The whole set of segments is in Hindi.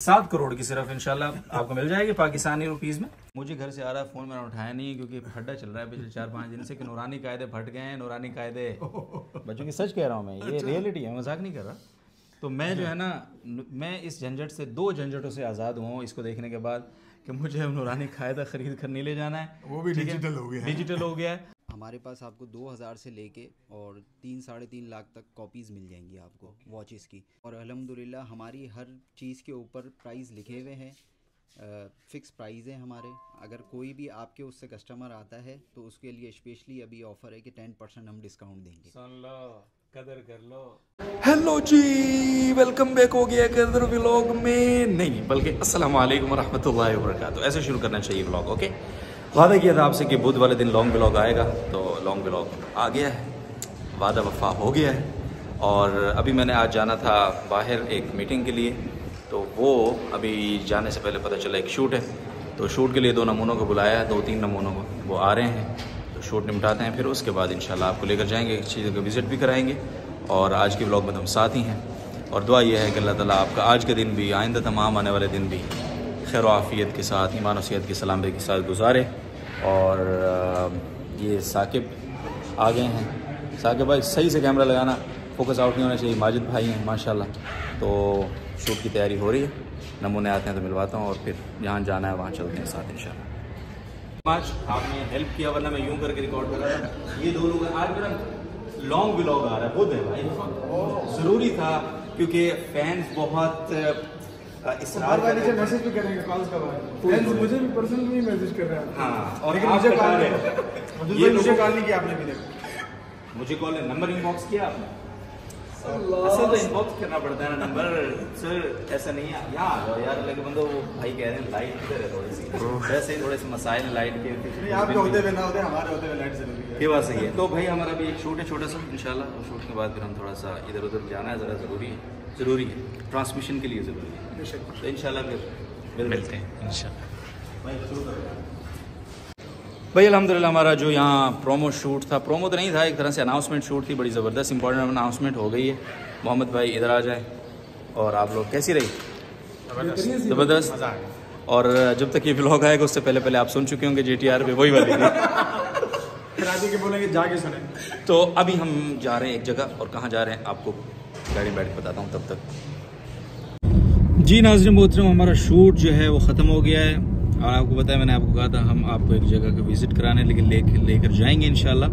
7 करोड़ की सिर्फ इंशाल्लाह आपको मिल जाएगी पाकिस्तानी रुपीस में। मुझे घर से आ रहा है फ़ोन, मैंने उठाया नहीं क्योंकि फड्डा चल रहा है पिछले 4-5 दिन से कि नूरानी कायदे फट गए हैं, नूरानी कायदे। बच्चों की सच कह रहा हूँ मैं, ये रियलिटी है, मजाक नहीं कर रहा। तो मैं जो है ना, मैं इस झंझट से 2 झंझटों से आज़ाद हुआ हूँ इसको देखने के बाद कि मुझे नूरानी कायदा ख़रीद कर नहीं ले जाना है, वो भी डिजिटल हो गया है। डिजिटल हो गया है। हमारे पास आपको 2000 से लेके और 3-3.5 लाख तक कॉपीज़ मिल जाएंगी आपको वॉचेस की। और अल्हम्दुलिल्लाह हमारी हर चीज़ के ऊपर प्राइस लिखे हुए हैं, फ़िक्स प्राइस है हमारे। अगर कोई भी आपके उससे कस्टमर आता है तो उसके लिए स्पेशली अभी ऑफ़र है कि 10% हम डिस्काउंट देंगे। सुन लो, कदर कर लो। हेलो जी, वेलकम बैक हो गया कदर व्लॉग में, नहीं बल्कि अस्सलाम वालेकुम रहमतुल्लाहि व बरकातहू। ऐसे शुरू करना चाहिए व्लॉग, ओके। वादा किया था आपसे कि बुध वाले दिन लॉन्ग व्लॉग आएगा, तो लॉन्ग व्लॉग आ गया है, वादा वफा हो गया है। और अभी मैंने आज जाना था बाहर एक मीटिंग के लिए, तो वो अभी जाने से पहले पता चला एक शूट है, तो शूट के लिए 2 नमूनों को बुलाया है, 2-3 नमूनों को, वो आ रहे हैं, तो शूट निपटाते हैं, फिर उसके बाद इंशाल्लाह आपको लेकर जाएंगे, चीज़ों का विज़िट भी कराएंगे। और आज के व्लॉग में तो हम साथ ही हैं, और दुआ ये है कि अल्लाह ताला आपका आज के दिन भी, आइंदा तमाम आने वाले दिन भी खैर आफ़ियत के साथ, ईमान और सेहत की सलामती के साथ गुजारे। और ये साकिब आ गए हैं। साकिब भाई सही से कैमरा लगाना, फोकस आउट नहीं होना चाहिए। माजिद भाई हैं माशाल्लाह, तो शूट की तैयारी हो रही है, नमूने आते हैं तो मिलवाता हूँ, और फिर जहाँ जाना है वहाँ चलते हैं साथ इंशाल्लाह। आज आपने हेल्प किया, वरना मैं यूँ करके रिकॉर्ड कर रहा था। ये 2 लोग आज मेरा लॉन्ग व्लॉग आ रहा है, बुध है भाई, ज़रूरी था क्योंकि फैंस बहुत इसरार वाले मैसेज भी करेंगे, कॉल्स का फ्रेंड्स मुझे भी पर्सनली मैसेज कर रहे हैं। हाँ, और लेकिन मुझे कॉल नहीं, ये मुझे कॉल नहीं किया आपने अभी तक। मुझे कॉल नंबर इनबॉक्स किया आपने? असल तो इनबॉक्स करना पड़ता है ना नंबर सर, ऐसा नहीं है। यहाँ आ जाओ यार, लगे बंदो वो भाई कह रहे हैं लाइट किधर है थोड़ी सी, वैसे ही थोड़े से मसाइल हैं लाइट के। आपके होते हुए ना होते, हमारे होते हुए लाइट जरूरी है। ये बात सही है। तो भाई हमारा भी एक शूट है छोटा सा इंशाल्लाह, और शूट के बाद फिर हम थोड़ा सा इधर उधर जाना है, ज़रा ज़रूरी है, ट्रांसमिशन के लिए ज़रूरी है। तो इंशाल्लाह फिर मिलते हैं इंशाल्लाह। भाई अल्हम्दुलिल्लाह हमारा जो यहाँ प्रोमो शूट था, प्रोमो तो नहीं था, एक तरह से अनाउंसमेंट शूट थी, बड़ी ज़बरदस्त इंपॉर्टेंट अनाउंसमेंट हो गई है। मोहम्मद भाई इधर आ जाए। और आप लोग कैसी रही? ज़बरदस्त। और जब तक ये व्लॉग आएगा उससे पहले आप सुन चुके होंगे GTR पे वही वाली फिर आगे के बोलेंगे जाके सुने। तो अभी हम जा रहे हैं एक जगह, और कहाँ जा रहे हैं आपको गाड़ी बैठ के बताता हूँ तब तक। जी नाज़रीन मोहतरम, हमारा शूट जो है वो ख़त्म हो गया है, और आपको पता है मैंने आपको कहा था हम आपको एक जगह का विज़िट कराने लेकर जाएंगे इंशाल्लाह।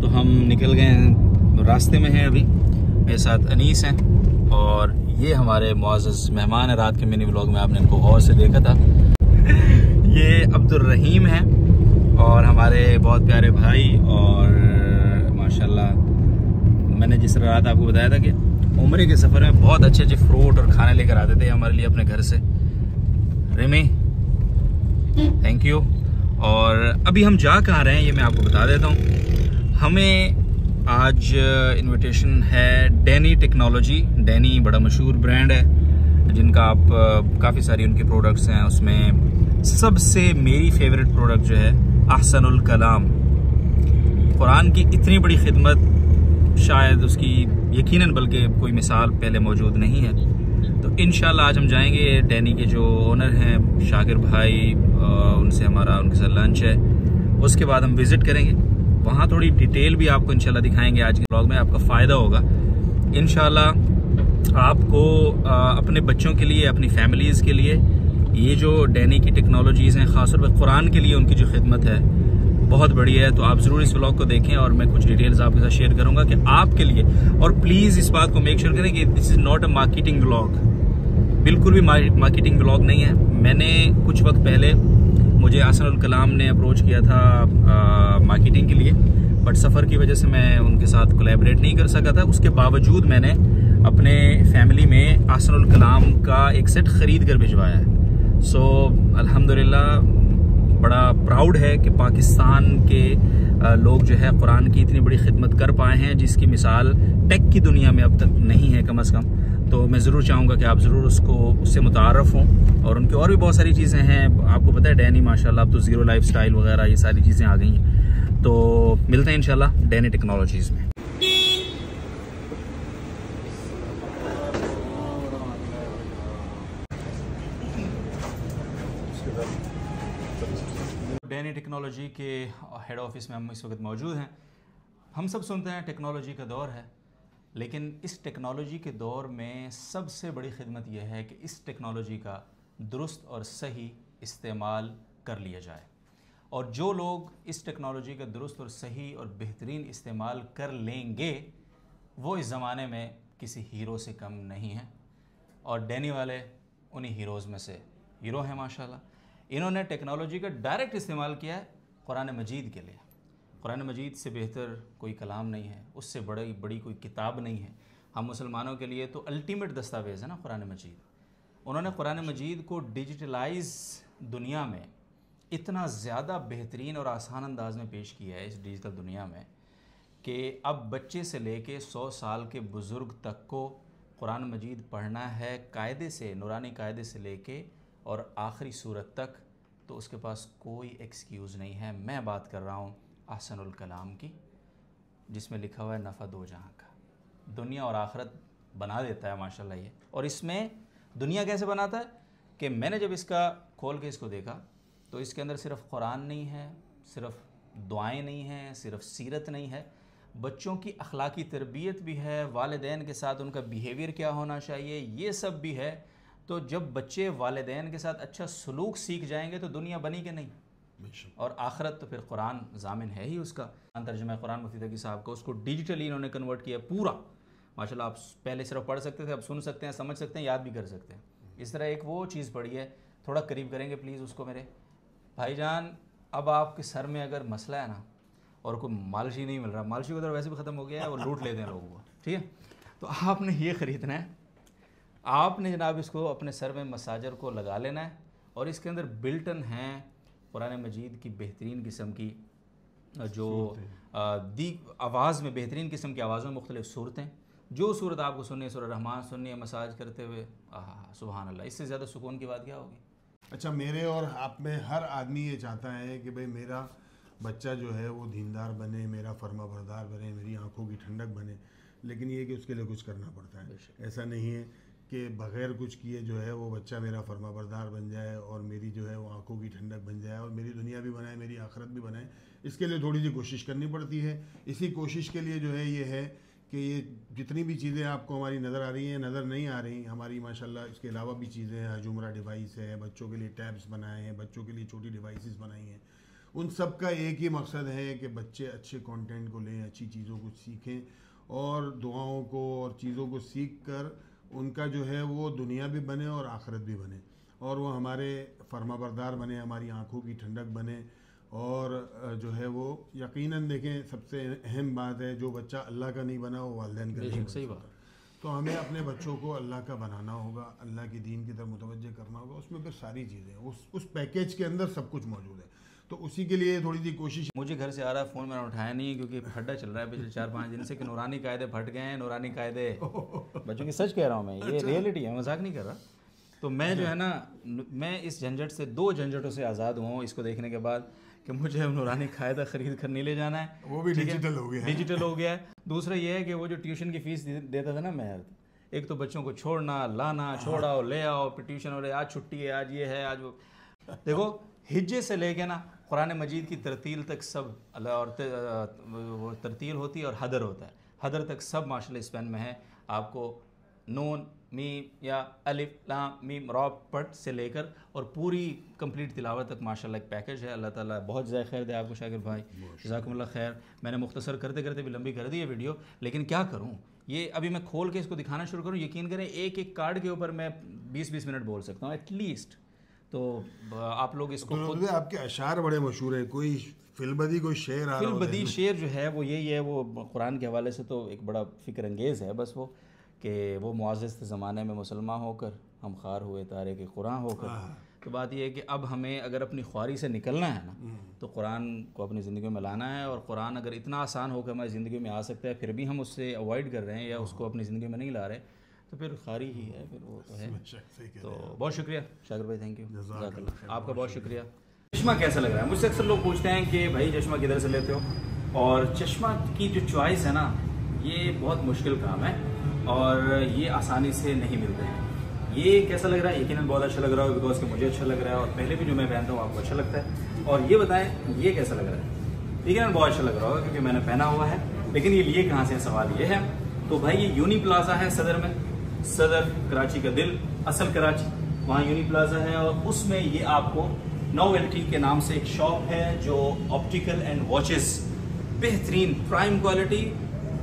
तो हम निकल गए हैं, रास्ते में हैं अभी। मेरे साथ अनीस हैं, और ये हमारे मुअज़्ज़ज़ मेहमान हैं। रात के मिनी व्लॉग में आपने इनको गौर से देखा था। ये अब्दुल रहीम हैं, और हमारे बहुत प्यारे भाई, और माशाल्लाह मैंने जिस रात आपको बताया था कि उम्रे के सफ़र में बहुत अच्छे फ्रूट और खाने लेकर आते थे हमारे लिए अपने घर से। Rimi thank you. और अभी हम जा कहाँ रहे हैं ये मैं आपको बता देता हूँ। हमें आज इनविटेशन है डैनी टेक्नोलॉजी। डैनी बड़ा मशहूर ब्रांड है जिनका आप काफ़ी सारी उनकी प्रोडक्ट्स हैं, उसमें सबसे मेरी फेवरेट प्रोडक्ट जो है अहसनुल कलाम। कुरान की इतनी बड़ी खिदमत शायद उसकी यकीनन बल्कि कोई मिसाल पहले मौजूद नहीं है। तो इंशाल्लाह आज हम जाएंगे, डैनी के जो ओनर हैं शाकिर भाई, उनसे उनके साथ लंच है, उसके बाद हम विज़िट करेंगे वहाँ, थोड़ी डिटेल भी आपको इंशाल्लाह दिखाएंगे। आज के ब्लॉग में आपका फ़ायदा होगा इंशाल्लाह। आपको अपने बच्चों के लिए, अपनी फैमिलीज़ के लिए ये जो डैनी की टेक्नोलॉजीज़ हैं, ख़ासतौर पर कुरान के लिए उनकी जो खिदमत है बहुत बढ़िया है। तो आप ज़रूर इस व्लॉग को देखें, और मैं कुछ डिटेल्स आपके साथ शेयर करूंगा कि आपके लिए। और प्लीज़ इस बात को मेक श्योर करें कि this is not a marketing vlog, बिल्कुल भी मार्केटिंग व्लॉग नहीं है। मैंने कुछ वक्त पहले, मुझे अहसनुल कलाम ने अप्रोच किया था मार्केटिंग के लिए, बट सफ़र की वजह से मैं उनके साथ कोलैबोरेट नहीं कर सका था। उसके बावजूद मैंने अपने फैमिली में अहसनुल कलाम का एक सेट ख़रीद कर भिजवाया है। सो अल्हम्दुलिल्लाह बड़ा प्राउड है कि पाकिस्तान के लोग जो है कुरान की इतनी बड़ी खिदमत कर पाए हैं, जिसकी मिसाल टेक की दुनिया में अब तक नहीं है कम अज़ कम। तो मैं ज़रूर चाहूँगा कि आप ज़रूर उससे मुतारफ़ हों। और उनकी और भी बहुत सारी चीज़ें हैं, आपको पता है डैनी माशाल्लाह अब तो ज़ीरो लाइफ स्टाइल वगैरह ये सारी चीज़ें आ गई हैं। तो मिलते हैं इंशाल्लाह डैनी टेक्नोलॉजीज़ में। उसके बाद डैनी टेक्नोलॉजी के हेड ऑफिस में हम इस वक्त मौजूद हैं। हम सब सुनते हैं टेक्नोलॉजी का दौर है, लेकिन इस टेक्नोलॉजी के दौर में सबसे बड़ी खिदमत यह है कि इस टेक्नोलॉजी का दुरुस्त और सही इस्तेमाल कर लिया जाए। और जो लोग इस टेक्नोलॉजी का दुरुस्त और सही और बेहतरीन इस्तेमाल कर लेंगे वो इस ज़माने में किसी हीरो से कम नहीं हैं। और डैनी वाले उन्हीं हीरोज़ में से हीरो हैं माशाल्लाह। इन्होंने टेक्नोलॉजी का डायरेक्ट इस्तेमाल किया है कुरान मजीद के लिए। कुरान मजीद से बेहतर कोई कलाम नहीं है, उससे बड़ी कोई किताब नहीं है। हम मुसलमानों के लिए तो अल्टीमेट दस्तावेज़ है ना कुरान मजीद। उन्होंने कुरान मजीद को डिजिटलाइज दुनिया में इतना ज़्यादा बेहतरीन और आसान अंदाज में पेश किया है इस डिजिटल दुनिया में कि अब बच्चे से लेके 100 साल के बुज़ुर्ग तक को कुरान मजीद पढ़ना है कायदे से, नूरानी कायदे से लेके और आखिरी सूरत तक, तो उसके पास कोई एक्सक्यूज़ नहीं है। मैं बात कर रहा हूँ अहसनुल कलाम की, जिसमें लिखा हुआ है नफ़ा दो जहाँ का, दुनिया और आखिरत बना देता है माशाल्लाह ये। और इसमें दुनिया कैसे बनाता है कि मैंने जब इसका खोल के इसको देखा तो इसके अंदर सिर्फ़ कुरान नहीं है, सिर्फ़ दुआएं नहीं हैं, सिर्फ़ सीरत नहीं है, बच्चों की अखलाकी तरबियत भी है, वालिदैन के साथ उनका बिहेवियर क्या होना चाहिए ये सब भी है। तो जब बच्चे वालिदैन के साथ अच्छा सलूक सीख जाएंगे तो दुनिया बनी कि नहीं, और आखिरत तो फिर कुरान ज़ामिन है ही उसका। तर्जुमा कुरान मुफ्ती तकी साहब को उसको डिजिटली इन्होंने कन्वर्ट किया पूरा माशाल्लाह। आप पहले सिर्फ पढ़ सकते थे, अब सुन सकते हैं, समझ सकते हैं, याद भी कर सकते हैं। इस तरह एक वो चीज़ पड़ी है, थोड़ा करीब करेंगे प्लीज़ उसको मेरे भाईजान। अब आपके सर में अगर मसला है ना और कोई मालिश ही नहीं मिल रहा, मालिश उधर वैसे भी ख़त्म हो गया है, वो लूट लेते हैं लोगों को, ठीक है, तो आपने ये ख़रीदना है, आपने जनाब इसको अपने सर में मसाजर को लगा लेना है। और इसके अंदर बिल्टन हैं कुरान मजीद की बेहतरीन किस्म की जो दी आवाज़ में बेहतरीन किस्म की आवाज़ों में मुख्तलिफ़ सूरतें, जो सूरत आपको सुननी है, सूरह रहमान सुननी है मसाज करते हुए, सुभान अल्लाह, इससे ज़्यादा सुकून की बात क्या होगी। अच्छा, मेरे और आप में हर आदमी ये चाहता है कि भाई मेरा बच्चा जो है वो दीनदार बने, मेरा फर्मा बरदार बने, मेरी आंखों की ठंडक बने, लेकिन ये कि उसके लिए कुछ करना पड़ता है। ऐसा नहीं है कि बग़ैर कुछ किए जो है वो बच्चा मेरा फर्मा बरदार बन जाए और मेरी जो है वो आंखों की ठंडक बन जाए और मेरी दुनिया भी बनाए, मेरी आखिरत भी बनाए। इसके लिए थोड़ी सी कोशिश करनी पड़ती है। इसी कोशिश के लिए जो है ये है कि ये जितनी भी चीज़ें आपको हमारी नज़र आ रही हैं, नज़र नहीं आ रही हमारी माशाल्लाह, इसके अलावा भी चीज़ें हैं। जुमरा डिवाइस है, बच्चों के लिए टैब्स बनाए हैं, बच्चों के लिए छोटी डिवाइसेस बनाई हैं। उन सब का एक ही मकसद है कि बच्चे अच्छे कंटेंट को लें, अच्छी चीज़ों को सीखें और दुआओं को और चीज़ों को सीख कर उनका जो है वो दुनिया भी बने और आखिरत भी बने और वो हमारे फर्माबरदार बने, हमारी आंखों की ठंडक बने। और जो है वो यकीनन देखें, सबसे अहम बात है, जो बच्चा अल्लाह का नहीं बना वो वालिदैन का नहीं। सही बात। तो हमें अपने बच्चों को अल्लाह का बनाना होगा, अल्लाह की दीन की तरफ मुतवज्जह करना होगा। उसमें फिर सारी चीज़ें उस पैकेज के अंदर सब कुछ मौजूद है। तो उसी के लिए थोड़ी सी कोशिश। मुझे घर से आ रहा है, फ़ोन मैंने उठाया नहीं क्योंकि फड्डा चल रहा है पिछले 4-5 दिन से कि नूरानी कायदे फट गए हैं, नूरानी कायदे। बच्चों की सच कह रहा हूँ मैं, ये रियलिटी है, मजाक नहीं कर रहा। तो मैं जो है ना, मैं इस झंझट से 2 झंझटों से आज़ाद हुआ हूँ इसको देखने के बाद कि मुझे नूरानी कायदा ख़रीद कर नहीं ले जाना है, वो भी डिजिटल हो गया है। डिजिटल हो गया है। दूसरा ये है कि वो जो ट्यूशन की फ़ीस देता था ना मैं, एक तो बच्चों को छोड़ना लाना, छोड़ाओ ले आओ, फिर ट्यूशन हो रही, आज छुट्टी है, आज ये है, आज वो। देखो हिज्जे से लेके ना कुरान मजीद की तरतील तक सब अल्लाह, और वो तरतील होती है और हदर होता है, हदर तक सब माशाल्लाह स्पेन में है। आपको नून मीम या अलिफ लाम मीम रॉ पट से लेकर और पूरी कंप्लीट तिलावत तक माशाल्लाह एक पैकेज है। अल्लाह ताला बहुत ज़्यादा खैर दे आपको शाकिर भाई, जज़ाकुमुल्लाह खैर। मैंने मुख्तसर करते करते भी लंबी कर दी है वीडियो, लेकिन क्या करूँ, ये अभी मैं खोल के इसको दिखाना शुरू करूँ, यकीन करें एक एक कार्ड के ऊपर मैं 20-20 मिनट बोल सकता हूँ एटलीस्ट। तो आप लोग इसको खुद, आपके अशार बड़े मशहूर है, कोई फिल्मबदी कोई शेर आ रहा है, फिल्मबदी शेर जो है वो यही है, वो कुरान के हवाले से तो एक बड़ा फ़िक्र अंगेज़ है बस वो कि वो मुआज़्ज़ज़ ज़माने में मुसलमान होकर हम खार हुए तारे के कुरान होकर। तो बात यह है कि अब हमें अगर अपनी ख्वारी से निकलना है ना तो कुरान को अपनी ज़िंदगी में लाना है। और कुरान अगर इतना आसान होकर हमारी ज़िंदगी में आ सकता है फिर भी हम उससे अवॉइड कर रहे हैं या उसको अपनी ज़िंदगी में नहीं ला रहे, तो फिर खारी ही है, फिर वो तो है। तो बहुत शुक्रिया शाकिर भाई, थैंक यू, आपका बहुत शुक्रिया। चश्मा कैसा लग रहा है? मुझसे अक्सर लोग पूछते हैं कि भाई चश्मा किधर से लेते हो, और चश्मा की जो चॉइस है ना ये बहुत मुश्किल काम है और ये आसानी से नहीं मिलते हैं। ये कैसा लग रहा है? यकीनन बहुत अच्छा लग रहा है, बिकॉज कि मुझे अच्छा लग रहा है और पहले भी जो मैं पहनता हूँ आपको अच्छा लगता है। और ये बताएं ये कैसा लग रहा है? यकीनन बहुत अच्छा लग रहा होगा क्योंकि मैंने पहना हुआ है। लेकिन ये लिए कहाँ से? सवाल ये है। तो भाई ये यूनी प्लाजा है सदर में, सदर कराची का दिल, असल कराची, वहाँ यूनी प्लाजा है और उसमें ये आपको नोवेल्टी के नाम से एक शॉप है जो ऑप्टिकल एंड वॉचेस, बेहतरीन प्राइम क्वालिटी,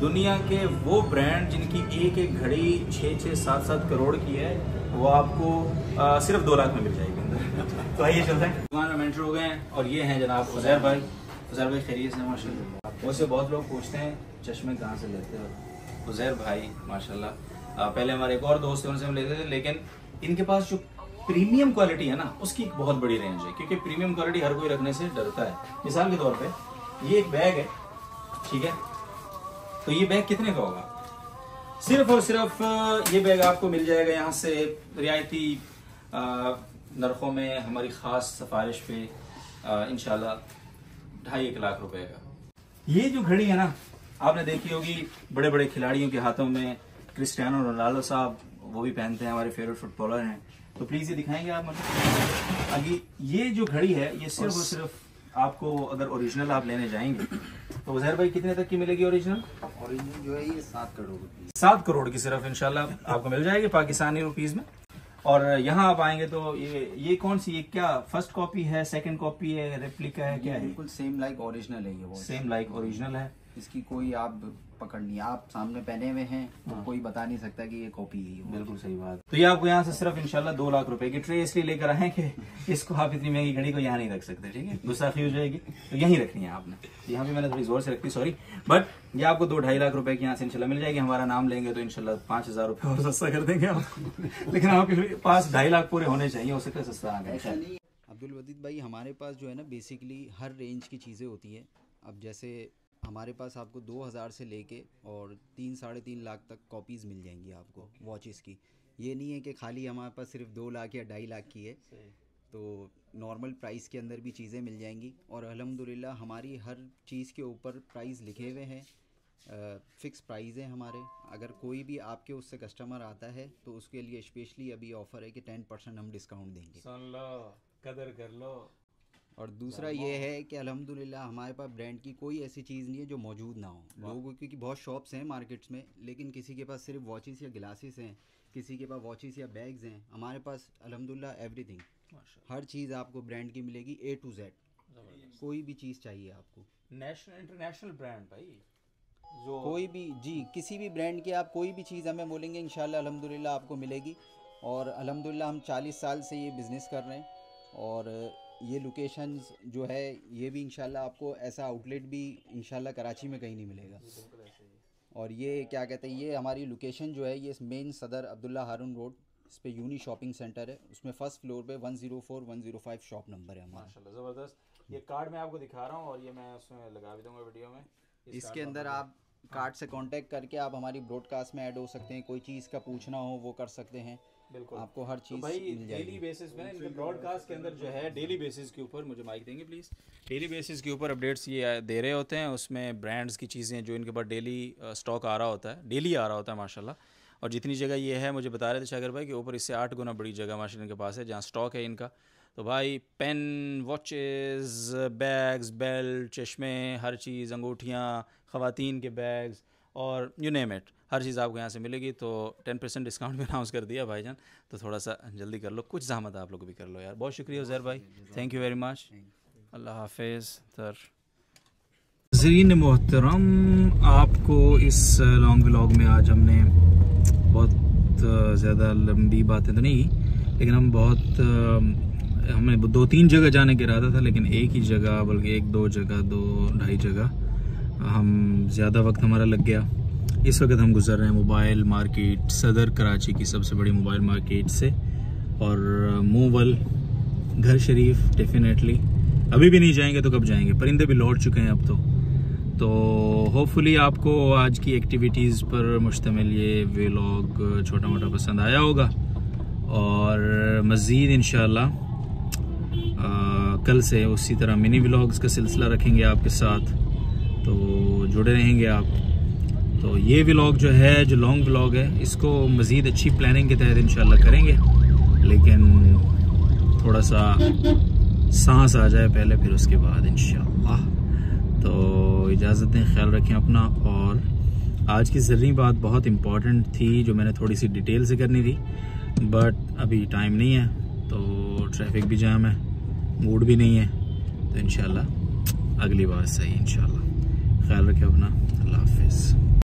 दुनिया के वो ब्रांड जिनकी एक एक घड़ी 6-7 करोड़ की है, वो आपको सिर्फ 2 लाख में मिल जाएगी अंदर। तो आइए चलते हैं, दुकान में एंटर हो गए हैं और ये हैं जनाब उज़ैर भाई। उज़ैर भाई खैरियत से? माशाल्लाह। मुझसे बहुत लोग पूछते हैं चश्मे कहाँ से लेते हो? उज़ैर भाई माशाल्लाह, पहले हमारे एक और दोस्त थे उनसे हम लेते थे, लेकिन इनके पास जो प्रीमियम क्वालिटी है ना उसकी एक बहुत बड़ी रेंज है, क्योंकि प्रीमियम क्वालिटी हर कोई रखने से डरता है। मिसाल के तौर पे ये एक बैग है, ठीक है, तो ये बैग कितने का होगा? सिर्फ और सिर्फ ये बैग आपको मिल जाएगा यहाँ से रियायती नरखों में, हमारी खास सिफारिश पे इंशाल्लाह 2.5 लाख रुपए का। ये जो घड़ी है ना आपने देखी होगी बड़े बड़े खिलाड़ियों के हाथों में, क्रिस्टियानो रोनाल्डो साहब वो भी पहनते हैं, हमारे फेवरेट फुटबॉलर हैं। तो प्लीज ये दिखाएंगे आप मुझे? अभी ये जो घड़ी है ये सिर्फ और सिर्फ आपको अगर ओरिजिनल आप लेने जाएंगे तो उज़ैर भाई कितने तक की मिलेगी ओरिजिनल? ओरिजिनल जो है ये 7 करोड़ की, 7 करोड़ की सिर्फ इंशाल्लाह आपको मिल जाएगी पाकिस्तानी रुपीस में। और यहाँ आप आएंगे तो ये कौन सी, ये क्या फर्स्ट कॉपी है, सेकंड कॉपी है, रेप्लिका है, क्या है? बिल्कुल सेम लाइक ओरिजिनल है, ये सेम लाइक ओरिजिनल है, इसकी कोई आप पकड़ नहीं, आप सामने पहने हुए हैं तो कोई बता नहीं सकता कि ये कॉपी है। बिल्कुल सही बात। तो ये आपको यहाँ से सिर्फ इंशाल्लाह 2 लाख रुपए की ट्रे इसलिए लेकर आए कि इसको आप इतनी महंगी घड़ी को यहाँ नहीं रख सकते, ठीक है, गुस्साखी हो जाएगी, तो यहीं रखनी है आपने। यहाँ भी मैंने थोड़ी जोर से रखी, सॉरी, बट ये आपको 2-2.5 लाख रुपए की यहाँ से इंशाल्लाह मिल जाएगी। हमारा नाम लेंगे तो इंशाल्लाह 5,000 रुपए और सस्ता कर देंगे आपको, लेकिन आपके पास 2.5 लाख पूरे होने चाहिए, हो सकता है सस्ता आ गया। अब्दुल वदीद भाई हमारे पास जो है ना बेसिकली हर रेंज की चीज़ें होती हैं। अब जैसे हमारे पास आपको 2,000 से लेके और 3-3.5 लाख तक कॉपीज़ मिल जाएंगी आपको वॉचेस की। ये नहीं है कि खाली हमारे पास सिर्फ 2 लाख या 2.5 लाख की है, तो नॉर्मल प्राइस के अंदर भी चीज़ें मिल जाएंगी। और अल्हम्दुलिल्लाह हमारी हर चीज़ के ऊपर प्राइस लिखे हुए हैं, फ़िक्स प्राइस है हमारे। अगर कोई भी आपके उससे कस्टमर आता है तो उसके लिए स्पेशली अभी ऑफ़र है कि 10% हम डिस्काउंट देंगे। सुन लो, कदर कर लो। और दूसरा ये है कि अल्हम्दुलिल्लाह हमारे पास ब्रांड की कोई ऐसी चीज़ नहीं है जो मौजूद ना हो। लोगों की बहुत शॉप्स हैं मार्केट्स में, लेकिन किसी के पास सिर्फ वॉचेस या गिलासेस हैं, किसी के पास वॉचेस या बैग्स हैं। हमारे पास अल्हम्दुलिल्लाह एवरीथिंग, हर चीज़ आपको ब्रांड की मिलेगी A to Z। कोई भी चीज़ चाहिए आपको, नेशनल इंटरनेशनल ब्रांड भाई, जो कोई भी जी किसी भी ब्रांड की आप कोई भी चीज़ हमें बोलेंगे इंशाल्लाह अल्हम्दुलिल्लाह आपको मिलेगी। और अल्हम्दुलिल्लाह हम 40 साल से ये बिज़नेस कर रहे हैं और ये लोकेशंस जो है ये भी इंशाल्लाह आपको ऐसा आउटलेट भी इंशाल्लाह कराची में कहीं नहीं मिलेगा। और ये क्या कहते हैं, ये हमारी लोकेशन जो है ये मेन सदर अब्दुल्ला हारून रोड, इस पे यूनी शॉपिंग सेंटर है, उसमें फर्स्ट फ्लोर पे 104-105 शॉप नंबर है हमारा। माशाल्लाह ज़बरदस्त। ये कार्ड मैं आपको दिखा रहा हूँ और ये मैं उसमें लगा भी दूंगा वीडियो में। इसके अंदर आप कार्ड से कांटेक्ट करके आप हमारी ब्रॉडकास्ट में ऐड हो सकते हैं, कोई चीज़ का पूछना हो वो कर सकते हैं, बिल्कुल आपको हर चीज़ भाई मिल जाएगी। डेली बेसिस में इनके ब्रॉडकास्ट के अंदर जो है डेली बेसिस के ऊपर, मुझे माइक देंगे प्लीज़, डेली बेसिस के ऊपर अपडेट्स ये दे रहे होते हैं। उसमें ब्रांड्स की चीज़ें जो इनके पास डेली स्टॉक आ रहा होता है, डेली आ रहा होता है माशाल्लाह। और जितनी जगह ये है, मुझे बता रहे थे शागर भाई कि ऊपर इससे 8 गुना बड़ी जगह माशाल्लाह इनके पास है जहाँ स्टॉक है इनका। तो भाई पेन, वॉचेस, बैग्स, बेल्ट, चश्मे, हर चीज़, अंगूठियाँ, ख़वातीन के बैग्स और यू नेम इट, हर चीज़ आपको यहाँ से मिलेगी। तो 10% डिस्काउंट भी अनाउंस कर दिया भाईजान, तो थोड़ा सा जल्दी कर लो, कुछ ज़हमत आप लोग भी कर लो यार। बहुत शुक्रिया उज़ैर भाई, थैंक यू वेरी मच, अल्लाह हाफिज़ सर। ज़रीन मोहतरम, आपको इस लॉन्ग व्लॉग में आज हमने बहुत ज़्यादा लंबी बातें तो नहीं, लेकिन हम हमें 2-3 जगह जाने का इरादा था, लेकिन एक ही जगह, बल्कि 1-2 जगह, 2-2.5 जगह हम ज़्यादा वक्त हमारा लग गया। इस वक्त हम गुजर रहे हैं मोबाइल मार्केट, सदर कराची की सबसे बड़ी मोबाइल मार्केट से, और मूवल, घर शरीफ डेफिनेटली अभी भी नहीं जाएंगे तो कब जाएंगे, परिंदे भी लौट चुके हैं अब तो होपफुली आपको आज की एक्टिविटीज़ पर मुश्तमिल ये व्लॉग छोटा मोटा पसंद आया होगा। और मज़ीद इंशाल्लाह कल से उसी तरह मिनी व्लॉग्स का सिलसिला रखेंगे आपके साथ, तो जुड़े रहेंगे आप। तो ये व्लॉग जो है, जो लॉन्ग व्लॉग है, इसको मज़ीद अच्छी प्लानिंग के तहत इंशाल्लाह करेंगे, लेकिन थोड़ा सा सांस आ जाए पहले, फिर उसके बाद इंशाल्लाह। तो इजाज़त दें, ख्याल रखें अपना। और आज की ज़रूरी बात बहुत इम्पॉर्टेंट थी जो मैंने थोड़ी सी डिटेल से करनी थी, बट अभी टाइम नहीं है, तो ट्रैफिक भी जाम है, मूड भी नहीं है, तो इंशाल्लाह अगली बार सही इंशाल्लाह। ख्याल रखें अपना। अल्लाह हाफिज़।